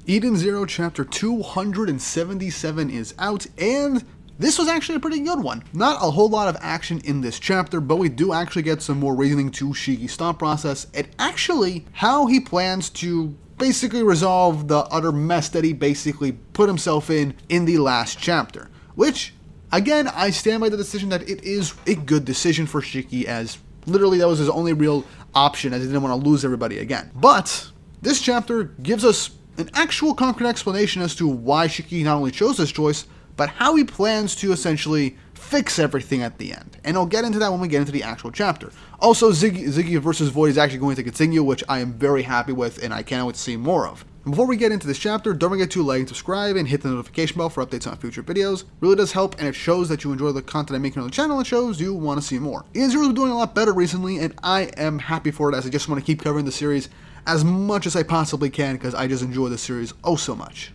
Eden Zero Chapter 277 is out, and this was actually a pretty good one. Not a whole lot of action in this chapter, but we do actually get some more reasoning to Shiki's thought process, and actually how he plans to basically resolve the utter mess that he basically put himself in the last chapter. Which, again, I stand by the decision that it is a good decision for Shiki, as literally that was his only real option, as he didn't want to lose everybody again. But this chapter gives us an actual concrete explanation as to why Shiki not only chose this choice, but how he plans to essentially fix everything at the end. And I'll get into that when we get into the actual chapter. Also, Ziggy versus Void is actually going to continue, which I am very happy with, and I can't wait to see more of. And before we get into this chapter, don't forget to like and subscribe and hit the notification bell for updates on future videos. It really does help, and it shows that you enjoy the content I make here on the channel, and shows you want to see more. Eden Zero's been doing a lot better recently, and I am happy for it, as I just want to keep covering the series as much as I possibly can, because I just enjoy the series oh so much.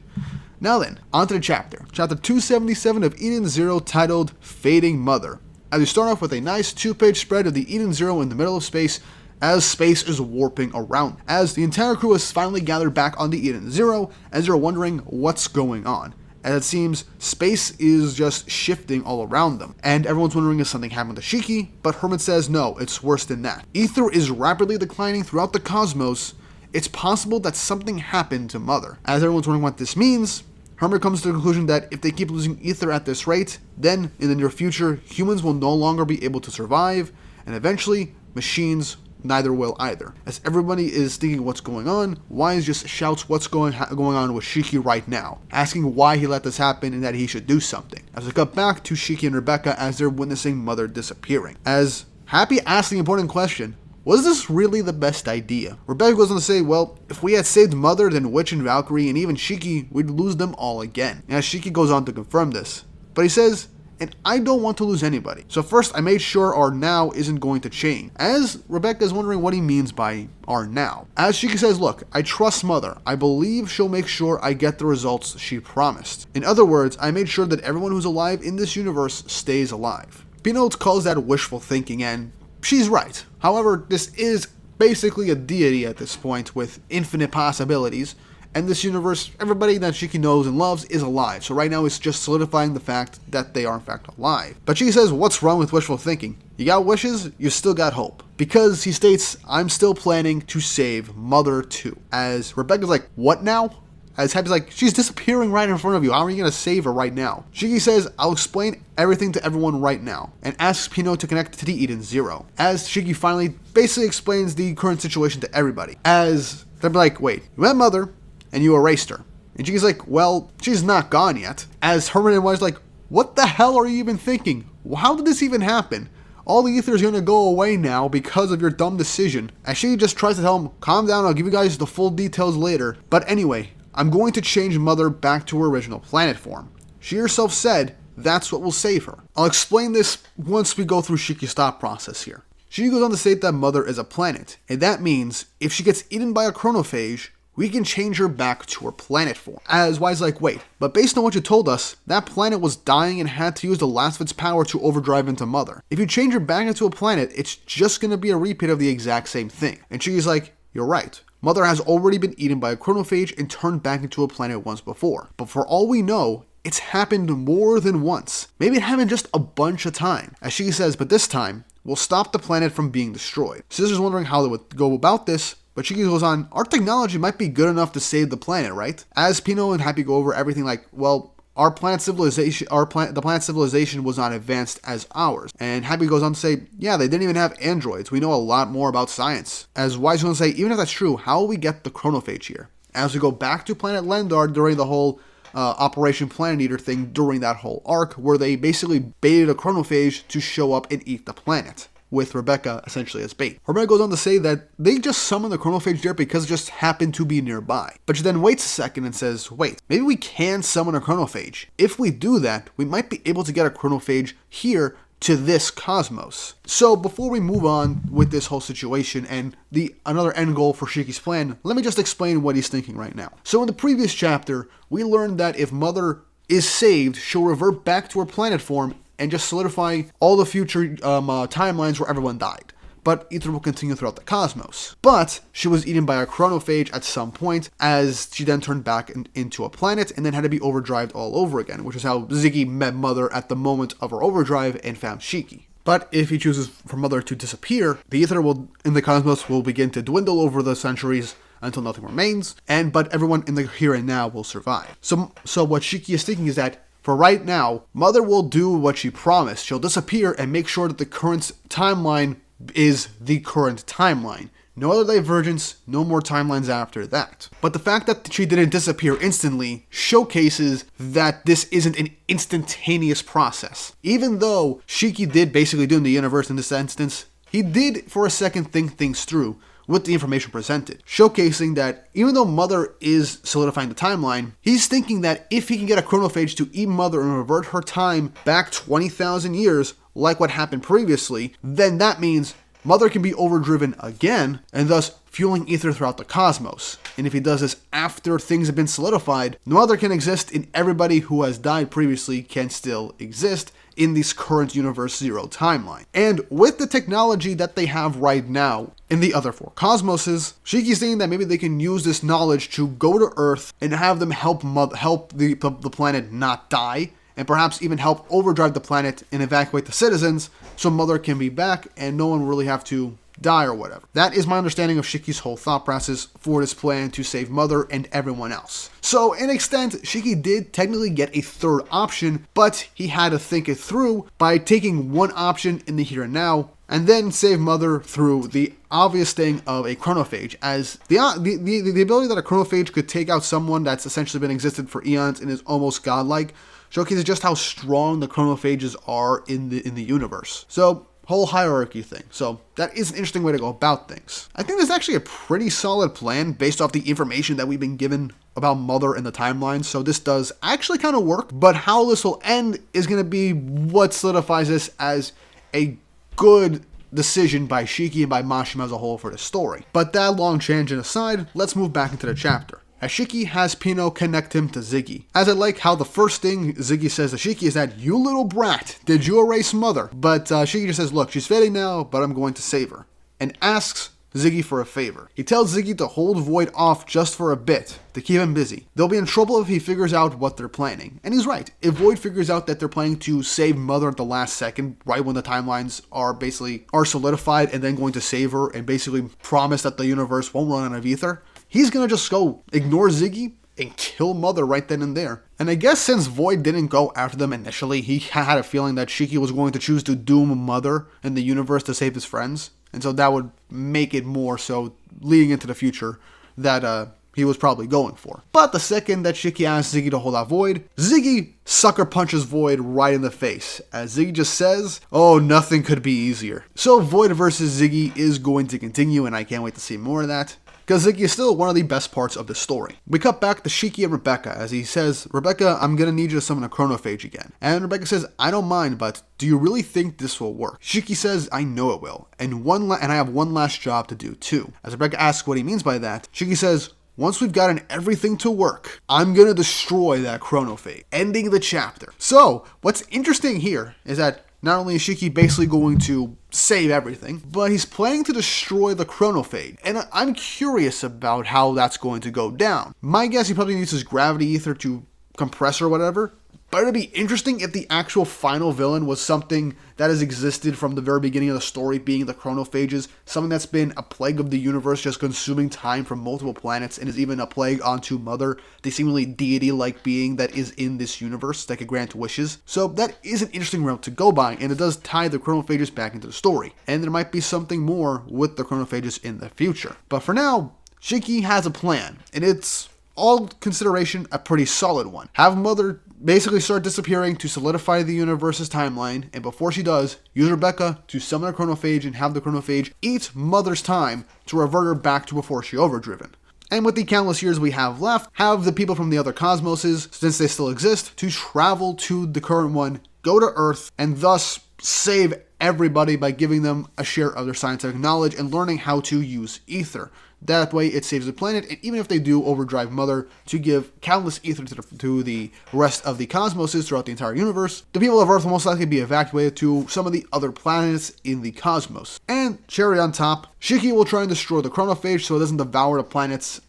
Now then, onto the chapter. Chapter 277 of Eden Zero, titled Fading Mother. As we start off with a nice 2-page spread of the Eden Zero in the middle of space, as space is warping around. As the entire crew is finally gathered back on the Eden Zero, as they're wondering what's going on. As it seems, space is just shifting all around them, and everyone's wondering if something happened to Shiki, but Herman says no, it's worse than that. Ether is rapidly declining throughout the cosmos. It's possible that something happened to Mother. As everyone's wondering what this means, Herman comes to the conclusion that if they keep losing ether at this rate, then in the near future, humans will no longer be able to survive, and eventually, machines neither will either. As everybody is thinking what's going on, Wise just shouts what's going on with Shiki right now, asking why he let this happen and that he should do something. As we cut back to Shiki and Rebecca as they're witnessing Mother disappearing. As Happy asks the important question, was this really the best idea? Rebecca goes on to say, well, if we had saved Mother, then Witch and Valkyrie and even Shiki, we'd lose them all again. And as Shiki goes on to confirm this. But he says, and I don't want to lose anybody. So first, I made sure our now isn't going to change. As Rebecca is wondering what he means by our now. As Shiki says, look, I trust Mother. I believe she'll make sure I get the results she promised. In other words, I made sure that everyone who's alive in this universe stays alive. Peanuts calls that wishful thinking, and she's right. However, this is basically a deity at this point with infinite possibilities. And this universe, everybody that Shiki knows and loves is alive. So right now it's just solidifying the fact that they are in fact alive. But Shiki says, what's wrong with wishful thinking? You got wishes, you still got hope. Because he states, I'm still planning to save Mother too. As Rebecca's like, what now? As Happy's like, she's disappearing right in front of you. How are you going to save her right now? Shiki says, I'll explain everything to everyone right now. And asks Pino to connect to the Eden Zero. As Shiki finally basically explains the current situation to everybody. As they're like, wait, you met Mother, and you erased her. And Shiki's like, well, she's not gone yet. As Herman and Wise like, what the hell are you even thinking? How did this even happen? All the ether is going to go away now because of your dumb decision. As Shiki just tries to tell him, calm down, I'll give you guys the full details later. But anyway, I'm going to change Mother back to her original planet form. She herself said that's what will save her. I'll explain this once we go through Shiki's thought process here. Shiki goes on to state that Mother is a planet, and that means if she gets eaten by a chronophage, we can change her back to her planet form. As Wise like, wait, but based on what you told us, that planet was dying and had to use the last of its power to overdrive into Mother. If you change her back into a planet, it's just going to be a repeat of the exact same thing. And Shiki's like, you're right. Mother has already been eaten by a chronophage and turned back into a planet once before. But for all we know, it's happened more than once. Maybe it happened just a bunch of times. As Shiki says, but this time, we'll stop the planet from being destroyed. Scissor's wondering how they would go about this, but Shiki goes on, our technology might be good enough to save the planet, right? As Pino and Happy go over everything like, well, the planet civilization was not advanced as ours. And Happy goes on to say, yeah, they didn't even have androids. We know a lot more about science. As Wise goes on to say, even if that's true, how will we get the chronophage here? As we go back to planet Lendar during the whole Operation Planet Eater thing during that whole arc, where they basically baited a chronophage to show up and eat the planet, with Rebecca essentially as bait. Rebecca goes on to say that they just summoned the chronophage there because it just happened to be nearby. But she then waits a second and says, wait, maybe we can summon a chronophage. If we do that, we might be able to get a chronophage here to this cosmos. So before we move on with this whole situation and another end goal for Shikis Plan, let me just explain what he's thinking right now. So in the previous chapter, we learned that if Mother is saved, she'll revert back to her planet form and just solidify all the future timelines where everyone died. but ether will continue throughout the cosmos. But she was eaten by a chronophage at some point, as she then turned back into a planet and then had to be overdrived all over again, which is how Ziggy met Mother at the moment of her overdrive and found Shiki. But if he chooses for Mother to disappear, the ether in the cosmos will begin to dwindle over the centuries until nothing remains, but everyone in the here and now will survive. So what Shiki is thinking is that for right now, Mother will do what she promised. She'll disappear and make sure that the current timeline is the current timeline. No other divergence, no more timelines after that. But the fact that she didn't disappear instantly showcases that this isn't an instantaneous process. Even though Shiki did basically doom the universe in this instance, he did for a second think things through with the information presented, showcasing that even though Mother is solidifying the timeline, he's thinking that if he can get a chronophage to eat Mother and revert her time back 20,000 years, like what happened previously, then that means Mother can be overdriven again, and thus fueling ether throughout the cosmos. And if he does this after things have been solidified, Mother can exist and everybody who has died previously can still exist in this current Universe Zero timeline. And with the technology that they have right now in the other 4 cosmoses, Shiki's saying that maybe they can use this knowledge to go to Earth and have them help the planet not die, and perhaps even help overdrive the planet and evacuate the citizens so Mother can be back and no one will really have to die or whatever. That is my understanding of Shiki's whole thought process for this plan to save Mother and everyone else. So, in extent, Shiki did technically get a third option, but he had to think it through by taking one option in the here and now, and then save Mother through the obvious thing of a chronophage, as the ability that a chronophage could take out someone that's essentially been existed for eons and is almost godlike showcases just how strong the chronophages are in the universe. So, whole hierarchy thing. So that is an interesting way to go about things. I think that's actually a pretty solid plan based off the information that we've been given about Mother and the timeline. So this does actually kind of work, but how this will end is going to be what solidifies this as a good decision by Shiki and by Mashima as a whole for the story. But that long tangent aside, let's move back into the chapter, as Shiki has Pino connect him to Ziggy. As I like how the first thing Ziggy says to Shiki is that, "You little brat, did you erase Mother?" But Shiki just says, "Look, she's fading now, but I'm going to save her," and asks Ziggy for a favor. He tells Ziggy to hold Void off just for a bit, to keep him busy. They'll be in trouble if he figures out what they're planning. And he's right. If Void figures out that they're planning to save Mother at the last second, right when the timelines are solidified, and then going to save her and basically promise that the universe won't run out of ether, he's gonna just go ignore Ziggy and kill Mother right then and there. And I guess since Void didn't go after them initially, he had a feeling that Shiki was going to choose to doom Mother and the universe to save his friends. And so that would make it more so leading into the future that he was probably going for. But the second that Shiki asks Ziggy to hold out Void, Ziggy sucker punches Void right in the face, as Ziggy just says, "Oh, nothing could be easier." So Void versus Ziggy is going to continue, and I can't wait to see more of that, because Ziggy is still one of the best parts of the story. We cut back to Shiki and Rebecca as he says, "Rebecca, I'm gonna need you to summon a chronophage again." And Rebecca says, "I don't mind, but do you really think this will work?" Shiki says, "I know it will, and I have one last job to do too." As Rebecca asks what he means by that, Shiki says, "Once we've gotten everything to work, I'm gonna destroy that chronophage," ending the chapter. So, what's interesting here is that not only is Shiki basically going to save everything, but he's planning to destroy the chronophage. And I'm curious about how that's going to go down. My guess, he probably needs his gravity ether to compress or whatever. But it'd be interesting if the actual final villain was something that has existed from the very beginning of the story, being the chronophages, something that's been a plague of the universe, just consuming time from multiple planets, and is even a plague onto Mother, the seemingly deity-like being that is in this universe that could grant wishes. So that is an interesting route to go by, and it does tie the chronophages back into the story. And there might be something more with the chronophages in the future. But for now, Shiki has a plan, and it's all consideration a pretty solid one. Have Mother basically start disappearing to solidify the universe's timeline, and before she does, use Rebecca to summon a chronophage and have the chronophage eat Mother's time to revert her back to before she overdriven. And with the countless years we have left, have the people from the other cosmoses, since they still exist, to travel to the current one, go to Earth, and thus save everybody by giving them a share of their scientific knowledge and learning how to use ether. That way it saves the planet, and even if they do overdrive Mother to give countless ether to the rest of the cosmoses throughout the entire universe, the people of Earth will most likely be evacuated to some of the other planets in the cosmos. And cherry on top, Shiki will try and destroy the chronophage so it doesn't devour the planet's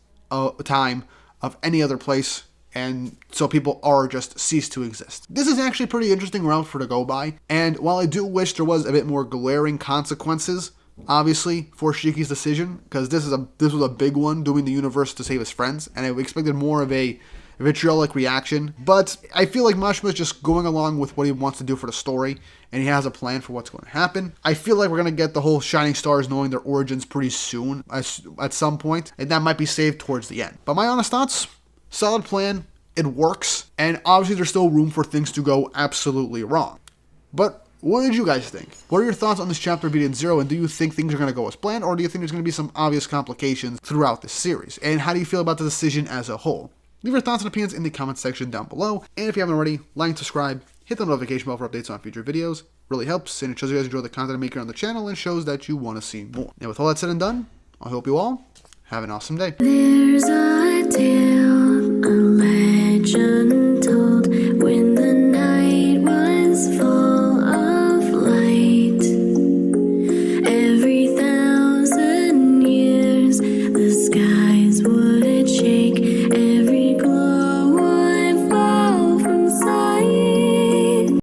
time of any other place, and so people are just cease to exist. This is actually a pretty interesting route for to go by, and while I do wish there was a bit more glaring consequences, obviously, for Shiki's decision, because this was a big one, doing the universe to save his friends, and I expected more of a vitriolic reaction, but I feel like Mashima is just going along with what he wants to do for the story, and he has a plan for what's going to happen. I feel like we're going to get the whole Shining Stars knowing their origins pretty soon, at some point, and that might be saved towards the end. But my honest thoughts, solid plan, it works, and obviously there's still room for things to go absolutely wrong. But what did you guys think? What are your thoughts on this chapter being 0, and do you think things are going to go as planned, or do you think there's going to be some obvious complications throughout this series? And how do you feel about the decision as a whole? Leave your thoughts and opinions in the comments section down below, and if you haven't already, like and subscribe, hit the notification bell for updates on future videos. Really helps, and it shows you guys enjoy the content I make here on the channel, and shows that you want to see more. And with all that said and done, I hope you all have an awesome day. There's a tale